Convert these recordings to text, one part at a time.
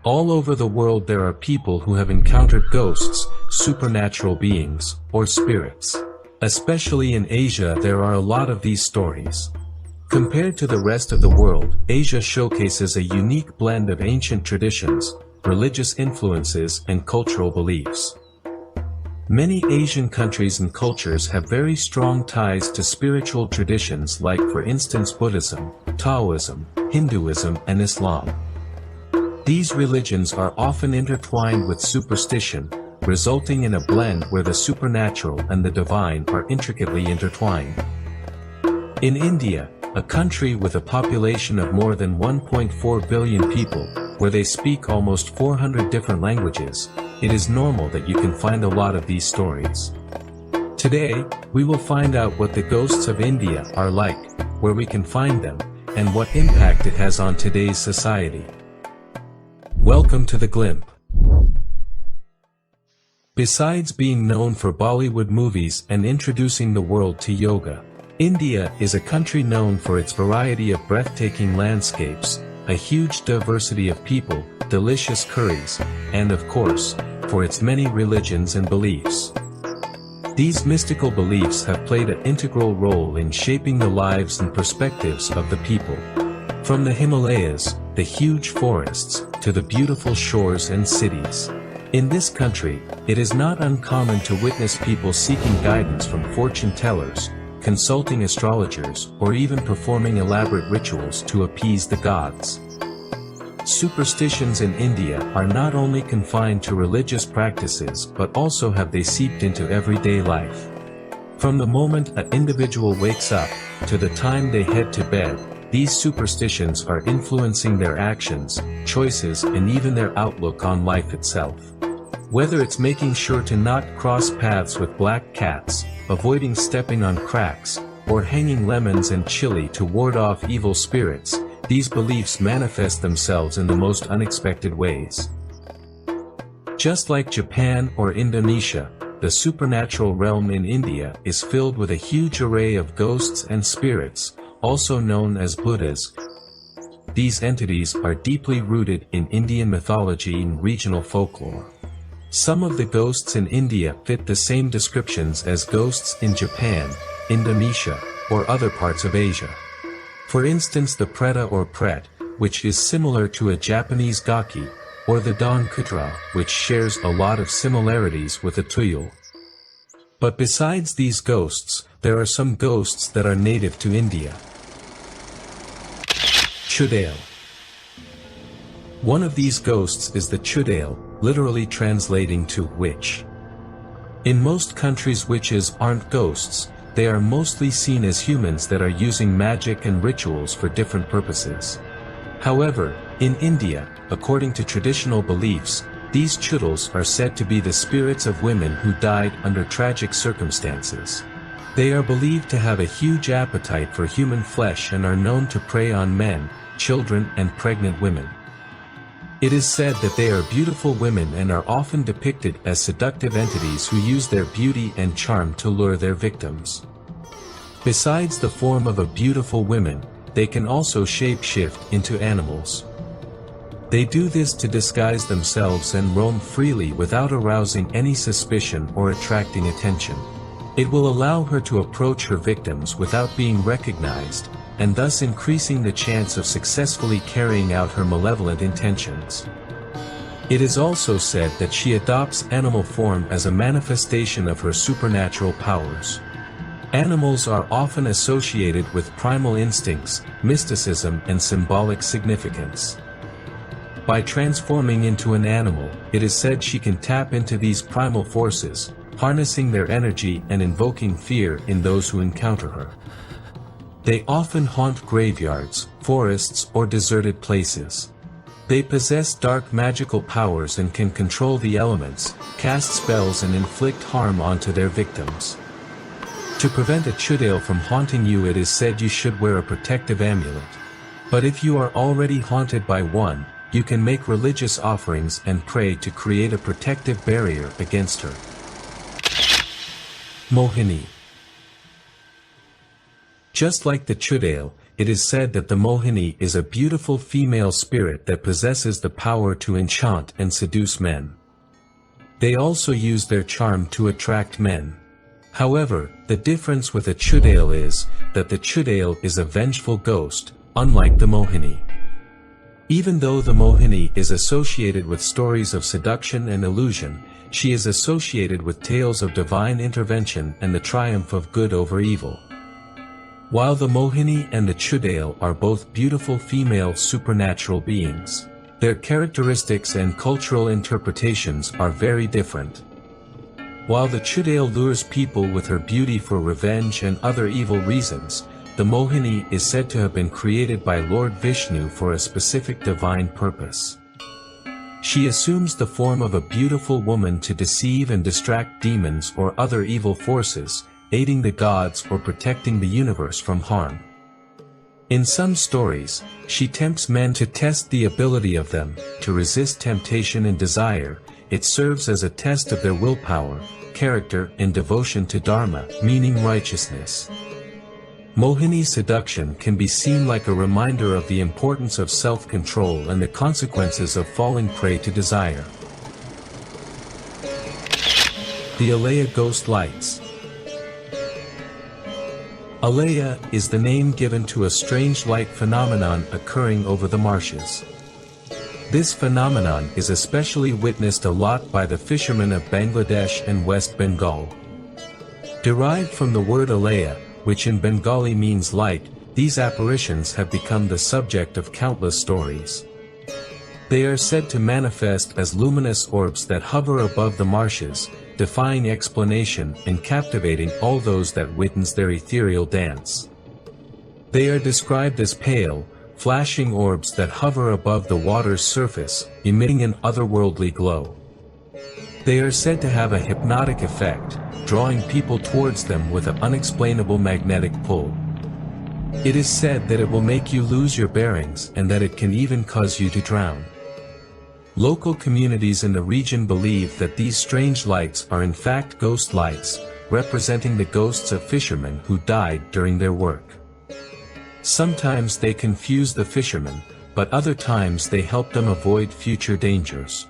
All over the world there are people who have encountered ghosts, supernatural beings, or spirits. Especially in Asia there are a lot of these stories. Compared to the rest of the world, Asia showcases a unique blend of ancient traditions, religious influences and cultural beliefs. Many Asian countries and cultures have very strong ties to spiritual traditions like for instance Buddhism, Taoism, Hinduism and Islam. These religions are often intertwined with superstition, resulting in a blend where the supernatural and the divine are intricately intertwined. In India, a country with a population of more than 1.4 billion people, where they speak almost 400 different languages, it is normal that you can find a lot of these stories. Today, we will find out what the ghosts of India are like, where we can find them, and what impact it has on today's society. Welcome to the Glimp. Besides being known for Bollywood movies and introducing the world to yoga, India is a country known for its variety of breathtaking landscapes, a huge diversity of people, delicious curries, and of course, for its many religions and beliefs. These mystical beliefs have played an integral role in shaping the lives and perspectives of the people. From the Himalayas, the huge forests, to the beautiful shores and cities. In this country, it is not uncommon to witness people seeking guidance from fortune tellers, consulting astrologers, or even performing elaborate rituals to appease the gods. Superstitions in India are not only confined to religious practices but also have they seeped into everyday life. From the moment an individual wakes up, to the time they head to bed, these superstitions are influencing their actions, choices and even their outlook on life itself. Whether it's making sure to not cross paths with black cats, avoiding stepping on cracks, or hanging lemons and chili to ward off evil spirits, these beliefs manifest themselves in the most unexpected ways. Just like Japan or Indonesia, the supernatural realm in India is filled with a huge array of ghosts and spirits, also known as Buddhas. These entities are deeply rooted in Indian mythology and regional folklore. Some of the ghosts in India fit the same descriptions as ghosts in Japan, Indonesia, or other parts of Asia. For instance the Preta or Pret, which is similar to a Japanese Gaki, or the Don Kutra, which shares a lot of similarities with a Tuyul. But besides these ghosts, there are some ghosts that are native to India. Chudail. One of these ghosts is the Chudail, literally translating to witch. In most countries witches aren't ghosts, they are mostly seen as humans that are using magic and rituals for different purposes. However, in India, according to traditional beliefs, these Chudails are said to be the spirits of women who died under tragic circumstances. They are believed to have a huge appetite for human flesh and are known to prey on men, children and pregnant women. It is said that they are beautiful women and are often depicted as seductive entities who use their beauty and charm to lure their victims. Besides the form of a beautiful woman, they can also shape-shift into animals. They do this to disguise themselves and roam freely without arousing any suspicion or attracting attention. It will allow her to approach her victims without being recognized, and thus increasing the chance of successfully carrying out her malevolent intentions. It is also said that she adopts animal form as a manifestation of her supernatural powers. Animals are often associated with primal instincts, mysticism and symbolic significance. By transforming into an animal, it is said she can tap into these primal forces, harnessing their energy and invoking fear in those who encounter her. They often haunt graveyards, forests or deserted places. They possess dark magical powers and can control the elements, cast spells and inflict harm onto their victims. To prevent a Chudail from haunting you, it is said you should wear a protective amulet. But if you are already haunted by one, you can make religious offerings and pray to create a protective barrier against her. Mohini. Just like the Chudail, it is said that the Mohini is a beautiful female spirit that possesses the power to enchant and seduce men. They also use their charm to attract men. However, the difference with a Chudail is that the Chudail is a vengeful ghost, unlike the Mohini. Even though the Mohini is associated with stories of seduction and illusion, she is associated with tales of divine intervention and the triumph of good over evil. While the Mohini and the Chudail are both beautiful female supernatural beings, their characteristics and cultural interpretations are very different. While the Chudail lures people with her beauty for revenge and other evil reasons, the Mohini is said to have been created by Lord Vishnu for a specific divine purpose. She assumes the form of a beautiful woman to deceive and distract demons or other evil forces, aiding the gods or protecting the universe from harm. In some stories, she tempts men to test the ability of them to resist temptation and desire. It serves as a test of their willpower, character, and devotion to dharma, meaning righteousness. Mohini seduction can be seen like a reminder of the importance of self-control and the consequences of falling prey to desire. The Alaya ghost lights. Alaya is the name given to a strange light phenomenon occurring over the marshes. This phenomenon is especially witnessed a lot by the fishermen of Bangladesh and West Bengal. Derived from the word Alaya, which in Bengali means light, these apparitions have become the subject of countless stories. They are said to manifest as luminous orbs that hover above the marshes, defying explanation and captivating all those that witness their ethereal dance. They are described as pale, flashing orbs that hover above the water's surface, emitting an otherworldly glow. They are said to have a hypnotic effect, drawing people towards them with an unexplainable magnetic pull. It is said that it will make you lose your bearings and that it can even cause you to drown. Local communities in the region believe that these strange lights are in fact ghost lights, representing the ghosts of fishermen who died during their work. Sometimes they confuse the fishermen, but other times they help them avoid future dangers.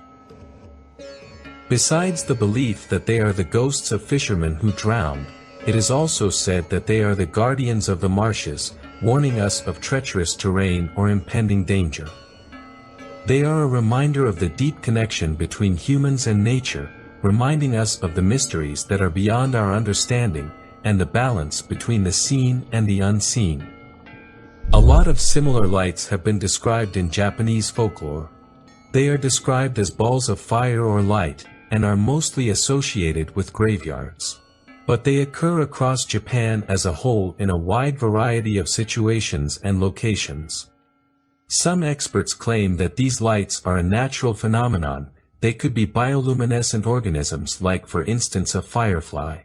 Besides the belief that they are the ghosts of fishermen who drowned, it is also said that they are the guardians of the marshes, warning us of treacherous terrain or impending danger. They are a reminder of the deep connection between humans and nature, reminding us of the mysteries that are beyond our understanding, and the balance between the seen and the unseen. A lot of similar lights have been described in Japanese folklore. They are described as balls of fire or light, and are mostly associated with graveyards. But they occur across Japan as a whole in a wide variety of situations and locations. Some experts claim that these lights are a natural phenomenon. They could be bioluminescent organisms like for instance a firefly.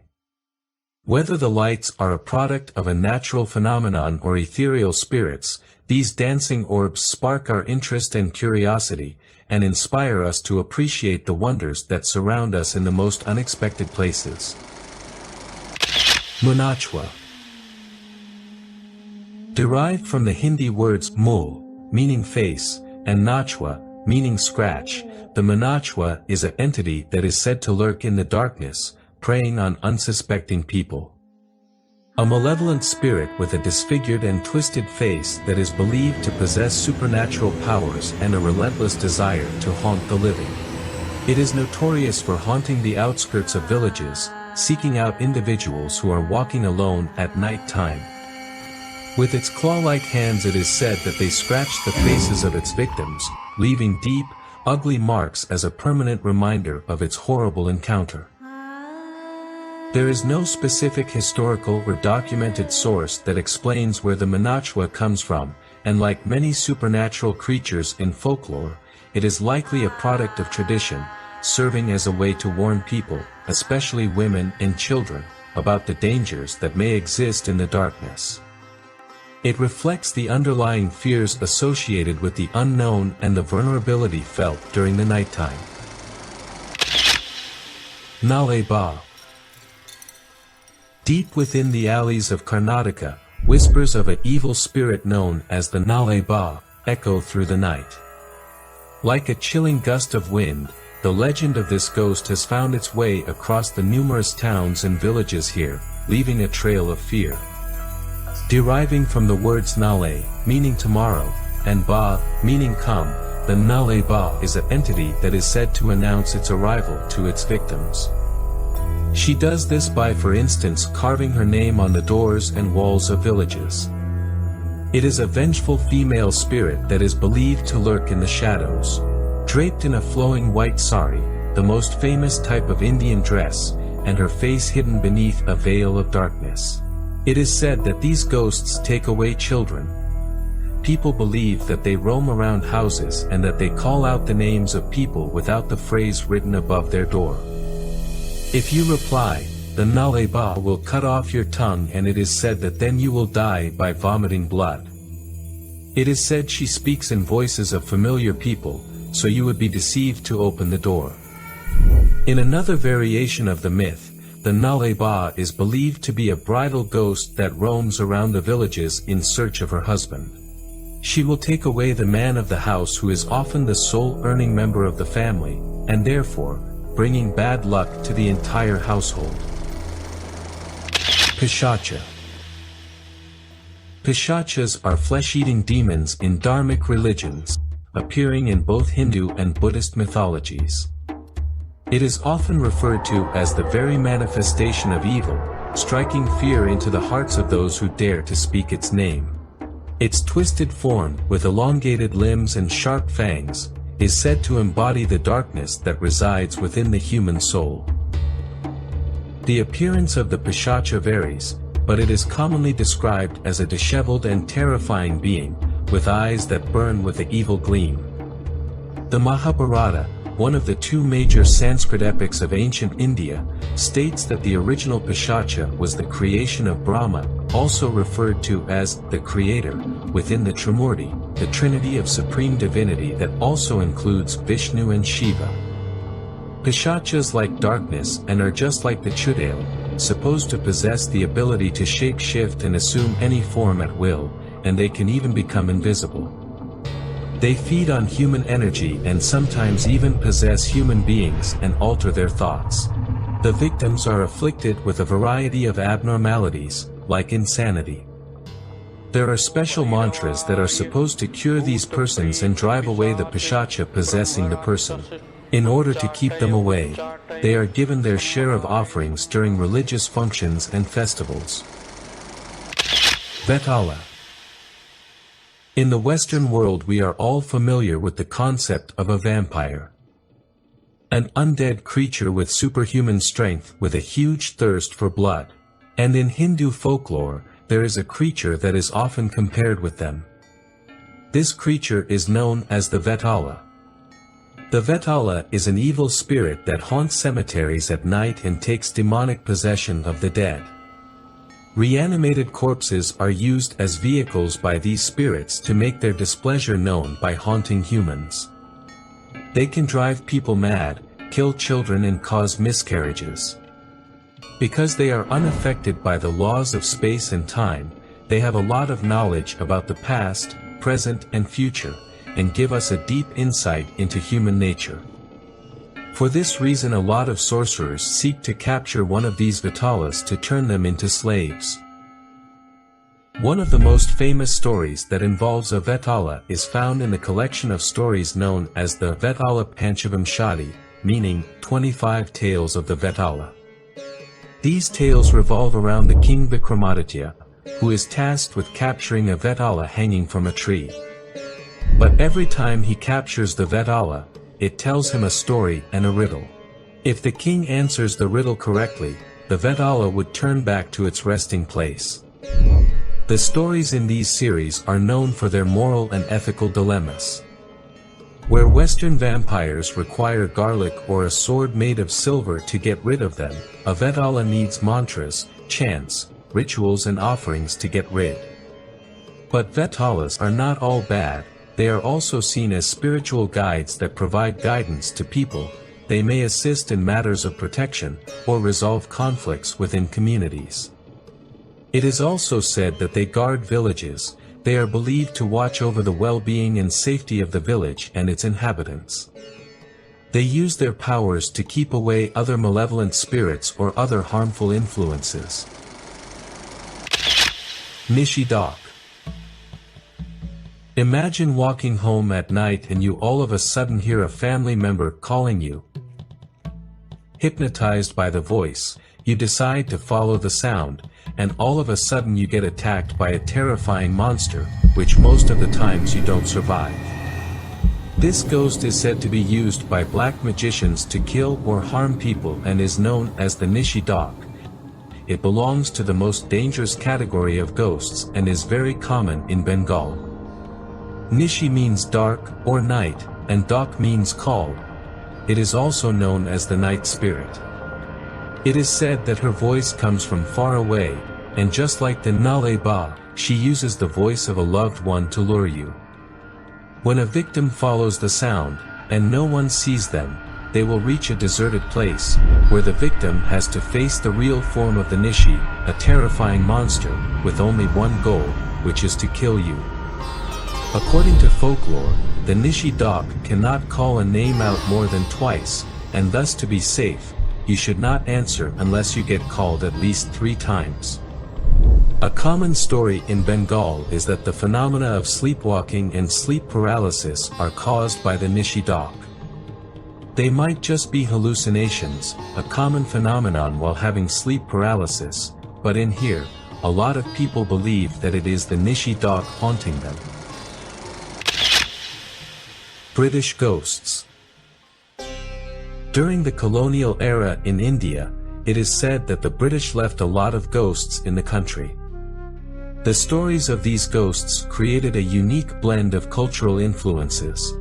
Whether the lights are a product of a natural phenomenon or ethereal spirits, these dancing orbs spark our interest and curiosity, and inspire us to appreciate the wonders that surround us in the most unexpected places. Managua. Derived from the Hindi words mul, meaning face, and nachwa, meaning scratch, the Managua is an entity that is said to lurk in the darkness, preying on unsuspecting people. A malevolent spirit with a disfigured and twisted face that is believed to possess supernatural powers and a relentless desire to haunt the living. It is notorious for haunting the outskirts of villages, seeking out individuals who are walking alone at night time. With its claw-like hands it is said that they scratch the faces of its victims, leaving deep, ugly marks as a permanent reminder of its horrible encounter. There is no specific historical or documented source that explains where the Managua comes from, and like many supernatural creatures in folklore, it is likely a product of tradition, serving as a way to warn people, especially women and children, about the dangers that may exist in the darkness. It reflects the underlying fears associated with the unknown and the vulnerability felt during the nighttime. Naleba. Deep within the alleys of Karnataka, whispers of an evil spirit known as the Nale Ba echo through the night. Like a chilling gust of wind, the legend of this ghost has found its way across the numerous towns and villages here, leaving a trail of fear. Deriving from the words Nale, meaning tomorrow, and Ba, meaning come, the Nale Ba is an entity that is said to announce its arrival to its victims. She does this by, for instance, carving her name on the doors and walls of villages. It is a vengeful female spirit that is believed to lurk in the shadows. Draped in a flowing white sari, the most famous type of Indian dress, and her face hidden beneath a veil of darkness. It is said that these ghosts take away children. People believe that they roam around houses and that they call out the names of people without the phrase written above their door. If you reply, the Nale Ba will cut off your tongue, and it is said that then you will die by vomiting blood. It is said she speaks in voices of familiar people, so you would be deceived to open the door. In another variation of the myth, the Nale Ba is believed to be a bridal ghost that roams around the villages in search of her husband. She will take away the man of the house, who is often the sole earning member of the family, and therefore, bringing bad luck to the entire household. Peshacha. Peshachas are flesh-eating demons in Dharmic religions, appearing in both Hindu and Buddhist mythologies. It is often referred to as the very manifestation of evil, striking fear into the hearts of those who dare to speak its name. Its twisted form, with elongated limbs and sharp fangs, is said to embody the darkness that resides within the human soul. The appearance of the Peshacha varies, but it is commonly described as a disheveled and terrifying being, with eyes that burn with an evil gleam. The Mahabharata, one of the two major Sanskrit epics of ancient India, states that the original Peshacha was the creation of Brahma, also referred to as the Creator, within the Trimurti, the Trinity of Supreme Divinity that also includes Vishnu and Shiva. Peshachas like darkness and are just like the Chudail, supposed to possess the ability to shape-shift and assume any form at will, and they can even become invisible. They feed on human energy and sometimes even possess human beings and alter their thoughts. The victims are afflicted with a variety of abnormalities, like insanity. There are special mantras that are supposed to cure these persons and drive away the Peshacha possessing the person. In order to keep them away, they are given their share of offerings during religious functions and festivals. Vetala. In the Western world we are all familiar with the concept of a vampire. An undead creature with superhuman strength with a huge thirst for blood. And in Hindu folklore, there is a creature that is often compared with them. This creature is known as the Vetala. The Vetala is an evil spirit that haunts cemeteries at night and takes demonic possession of the dead. Reanimated corpses are used as vehicles by these spirits to make their displeasure known by haunting humans. They can drive people mad, kill children and cause miscarriages. Because they are unaffected by the laws of space and time, they have a lot of knowledge about the past, present and future, and give us a deep insight into human nature. For this reason a lot of sorcerers seek to capture one of these Vetalas to turn them into slaves. One of the most famous stories that involves a Vetala is found in the collection of stories known as the Vetala Panchavamshati, meaning 25 tales of the Vetala. These tales revolve around the king Vikramaditya, who is tasked with capturing a Vetala hanging from a tree. But every time he captures the Vetala, it tells him a story and a riddle. If the king answers the riddle correctly, the Vetala would turn back to its resting place. The stories in these series are known for their moral and ethical dilemmas. Where Western vampires require garlic or a sword made of silver to get rid of them, a Vetala needs mantras, chants, rituals and offerings to get rid. But Vetalas are not all bad. They are also seen as spiritual guides that provide guidance to people. They may assist in matters of protection, or resolve conflicts within communities. It is also said that they guard villages. They are believed to watch over the well-being and safety of the village and its inhabitants. They use their powers to keep away other malevolent spirits or other harmful influences. Nishida. Imagine walking home at night and you all of a sudden hear a family member calling you. Hypnotized by the voice, you decide to follow the sound, and all of a sudden you get attacked by a terrifying monster, which most of the times you don't survive. This ghost is said to be used by black magicians to kill or harm people and is known as the Nishida. It belongs to the most dangerous category of ghosts and is very common in Bengal. Nishi means dark or night, and Dak means called. It is also known as the night spirit. It is said that her voice comes from far away, and just like the Nale Ba, she uses the voice of a loved one to lure you. When a victim follows the sound, and no one sees them, they will reach a deserted place, where the victim has to face the real form of the Nishi, a terrifying monster, with only one goal, which is to kill you. According to folklore, the Nishida cannot call a name out more than twice, and thus to be safe, you should not answer unless you get called at least 3 times. A common story in Bengal is that the phenomena of sleepwalking and sleep paralysis are caused by the Nishida. They might just be hallucinations, a common phenomenon while having sleep paralysis, but in here, a lot of people believe that it is the Nishida haunting them. British ghosts. During the colonial era in India, it is said that the British left a lot of ghosts in the country. The stories of these ghosts created a unique blend of cultural influences.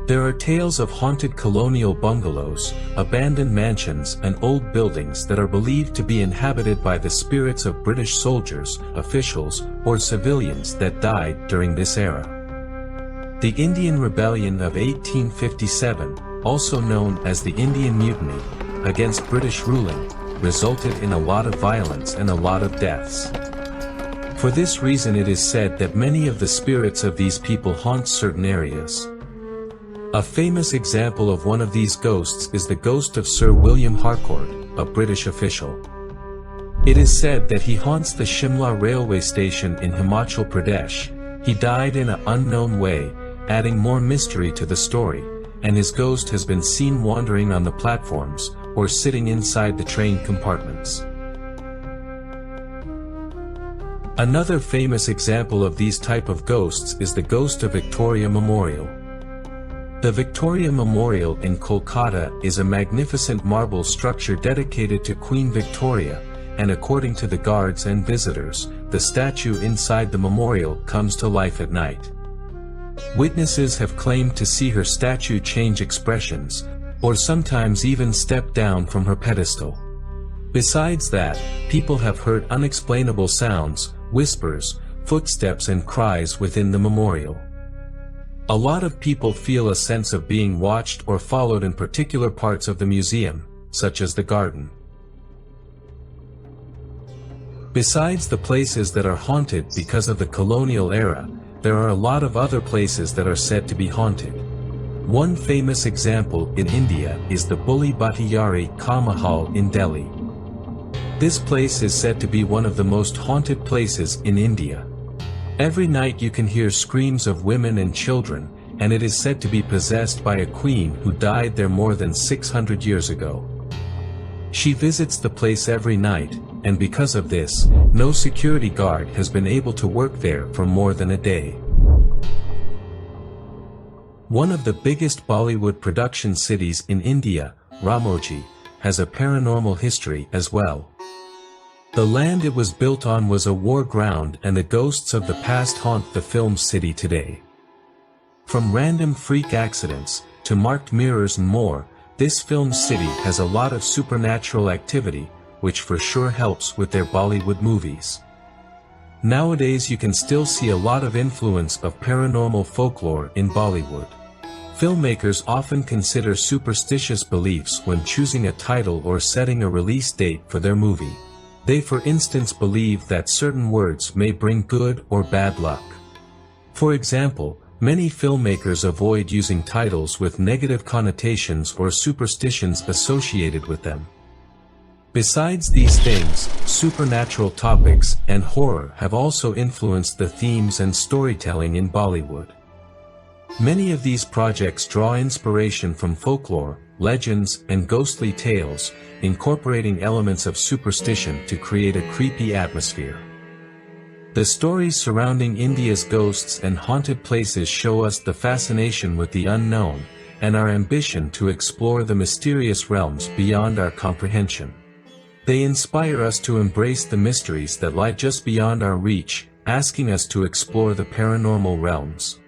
There are tales of haunted colonial bungalows, abandoned mansions and old buildings that are believed to be inhabited by the spirits of British soldiers, officials, or civilians that died during this era. The Indian Rebellion of 1857, also known as the Indian Mutiny, against British ruling, resulted in a lot of violence and a lot of deaths. For this reason it is said that many of the spirits of these people haunt certain areas. A famous example of one of these ghosts is the ghost of Sir William Harcourt, a British official. It is said that he haunts the Shimla railway station in Himachal Pradesh. He died in an unknown way, adding more mystery to the story, and his ghost has been seen wandering on the platforms, or sitting inside the train compartments. Another famous example of these type of ghosts is the ghost of Victoria Memorial. The Victoria Memorial in Kolkata is a magnificent marble structure dedicated to Queen Victoria, and according to the guards and visitors, the statue inside the memorial comes to life at night. Witnesses have claimed to see her statue change expressions, or sometimes even step down from her pedestal. Besides that, people have heard unexplainable sounds, whispers, footsteps and cries within the memorial. A lot of people feel a sense of being watched or followed in particular parts of the museum, such as the garden. Besides the places that are haunted because of the colonial era, there are a lot of other places that are said to be haunted. One famous example in India is the Buli Bhattiyari Ka Mahal in Delhi. This place is said to be one of the most haunted places in India. Every night you can hear screams of women and children, and it is said to be possessed by a queen who died there more than 600 years ago. She visits the place every night, and because of this, no security guard has been able to work there for more than a day. One of the biggest Bollywood production cities in India, Ramoji, has a paranormal history as well. The land it was built on was a war ground, and the ghosts of the past haunt the film city today. From random freak accidents, to marked mirrors and more, this film city has a lot of supernatural activity, which for sure helps with their Bollywood movies. Nowadays you can still see a lot of influence of paranormal folklore in Bollywood. Filmmakers often consider superstitious beliefs when choosing a title or setting a release date for their movie. They for instance believe that certain words may bring good or bad luck. For example, many filmmakers avoid using titles with negative connotations or superstitions associated with them. Besides these things, supernatural topics and horror have also influenced the themes and storytelling in Bollywood. Many of these projects draw inspiration from folklore, legends, and ghostly tales, incorporating elements of superstition to create a creepy atmosphere. The stories surrounding India's ghosts and haunted places show us the fascination with the unknown, and our ambition to explore the mysterious realms beyond our comprehension. They inspire us to embrace the mysteries that lie just beyond our reach, asking us to explore the paranormal realms.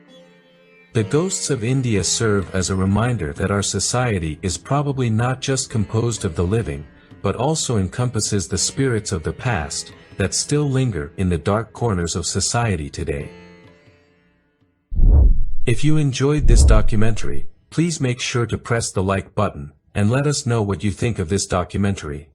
The ghosts of India serve as a reminder that our society is probably not just composed of the living, but also encompasses the spirits of the past, that still linger in the dark corners of society today. If you enjoyed this documentary, please make sure to press the like button, and let us know what you think of this documentary.